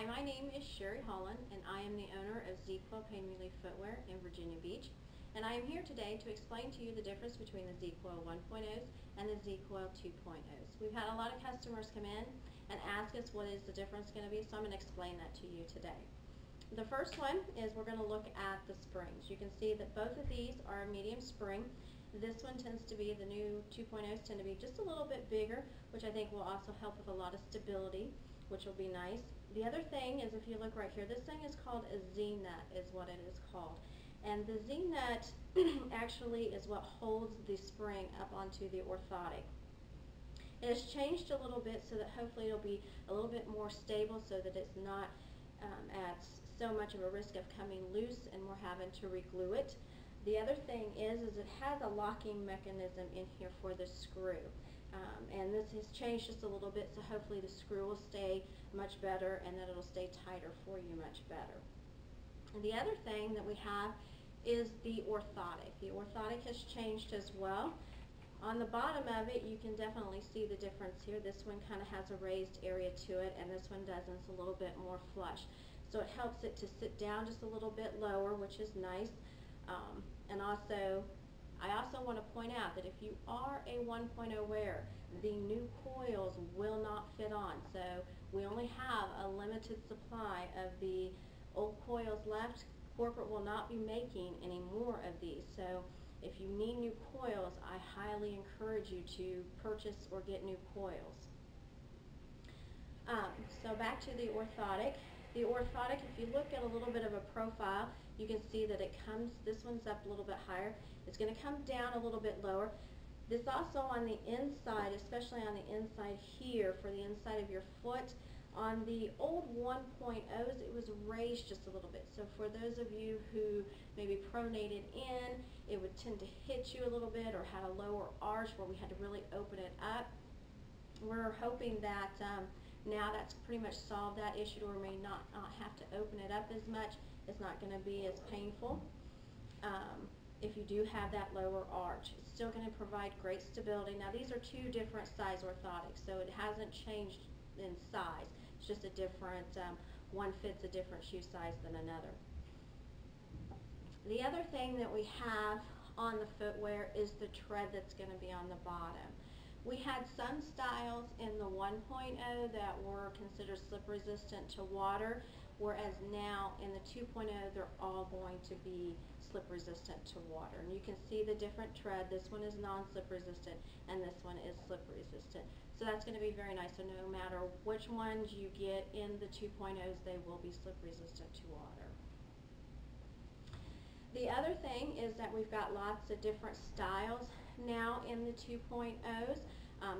Hi, my name is Sherry Holland, and I am the owner of Z-Coil Pain Relief Footwear in Virginia Beach. And I am here today to explain to you the difference between the Z-Coil 1.0s and the Z-Coil 2.0s. We've had a lot of customers come in and ask us what is the difference going to be, so I'm going to explain that to you today. The first one is we're going to look at the springs. You can see that both of these are a medium spring. This one tends to be, the new 2.0s tend to be just a little bit bigger, which I think will also help with a lot of stability, which will be nice. The other thing is, if you look right here, this thing is called a Z-nut is what it is called. And the Z-nut actually is what holds the spring up onto the orthotic. It has changed a little bit so that hopefully it'll be a little bit more stable so that it's not at so much of a risk of coming loose and we're having to re-glue it. The other thing is it has a locking mechanism in here for the screw. And this has changed just a little bit, so hopefully the screw will stay much better and that it'll stay tighter for you much better. And the other thing that we have is the orthotic. The orthotic has changed as well. On the bottom of it, you can definitely see the difference here. This one kind of has a raised area to it, and this one doesn't. It's a little bit more flush. So it helps it to sit down just a little bit lower, which is nice. And also, I also want to point out that if you are a 1.0 wearer, the new coils will not fit on. So we only have a limited supply of the old coils left. Corporate will not be making any more of these. So if you need new coils, I highly encourage you to purchase or get new coils. So back to the orthotic. The orthotic, if you look at a little bit of a profile, you can see that it comes, this one's up a little bit higher. It's going to come down a little bit lower. This also on the inside, especially on the inside here, for the inside of your foot, on the old 1.0s, it was raised just a little bit. So for those of you who maybe pronated in, it would tend to hit you a little bit or had a lower arch where we had to really open it up. We're hoping that now that's pretty much solved that issue, or may not have to open it up as much. It's not going to be as painful if you do have that lower arch. It's still going to provide great stability. Now these are two different size orthotics, so it hasn't changed in size. It's just a different, one fits a different shoe size than another. The other thing that we have on the footwear is the tread that's going to be on the bottom. We had some styles in the 1.0 that were considered slip resistant to water, whereas now in the 2.0 they're all going to be slip resistant to water. And you can see the different tread. This one is non-slip resistant and this one is slip resistant. So that's going to be very nice. So no matter which ones you get in the 2.0s, they will be slip resistant to water. The other thing is that we've got lots of different styles now in the 2.0s.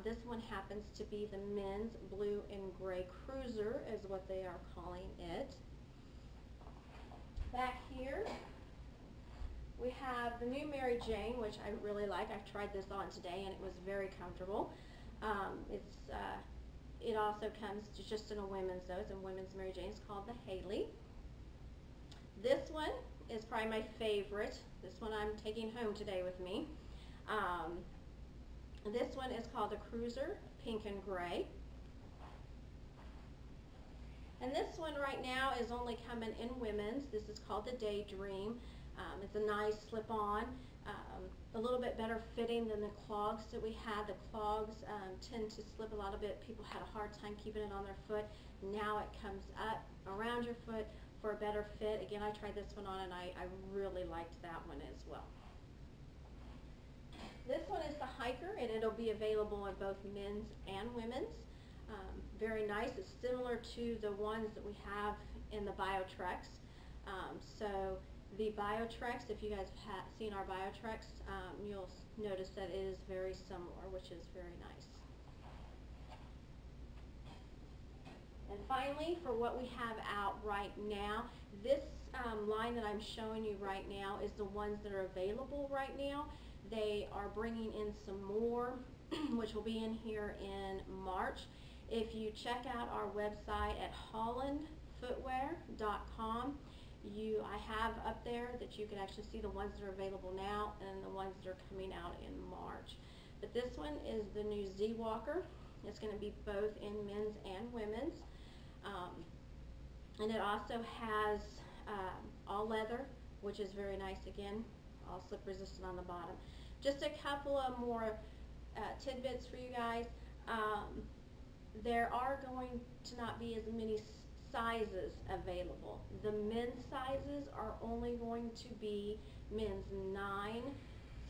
This one happens to be the men's blue and gray cruiser is what they are calling it. Back here we have the new Mary Jane, which I really like. I tried this on today and it was very comfortable. It also comes just in a women's, though. It's a women's Mary Jane. It's called the Haley. This one is probably my favorite. This one I'm taking home today with me. This one is called the Cruiser, pink and gray. And this one right now is only coming in women's. This is called the Daydream. It's a nice slip-on, a little bit better fitting than the clogs that we had. The clogs tend to slip a little bit. People had a hard time keeping it on their foot. Now it comes up around your foot for a better fit. Again, I tried this one on and I really liked that one as well. This one is the Hiker, and it'll be available in both men's and women's. Very nice. It's similar to the ones that we have in the BioTrex. So the BioTrex, if you guys have seen our BioTrex, you'll notice that it is very similar, which is very nice. And finally, for what we have out right now, this line that I'm showing you right now is the ones that are available right now. They are bringing in some more, which will be in here in March. If you check out our website at hollandfootwear.com, I have up there that you can actually see the ones that are available now and the ones that are coming out in March. But this one is the new Z Walker. It's going to be both in men's and women's. And it also has all leather, which is very nice again, all slip resistant on the bottom. Just a couple of more tidbits for you guys. There are going to not be as many sizes available. The men's sizes are only going to be men's 9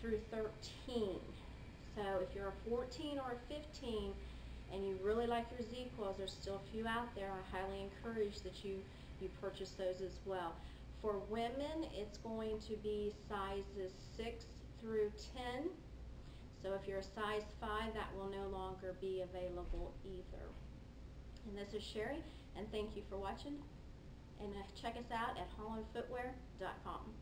through 13. So if you're a 14 or a 15 and you really like your Z-Coils, there's still a few out there. I highly encourage that you purchase those as well. For women, it's going to be sizes 6 through 10. So if you're a size 5, that will no longer be available either. And this is Sherry, and thank you for watching. And check us out at hollandfootwear.com.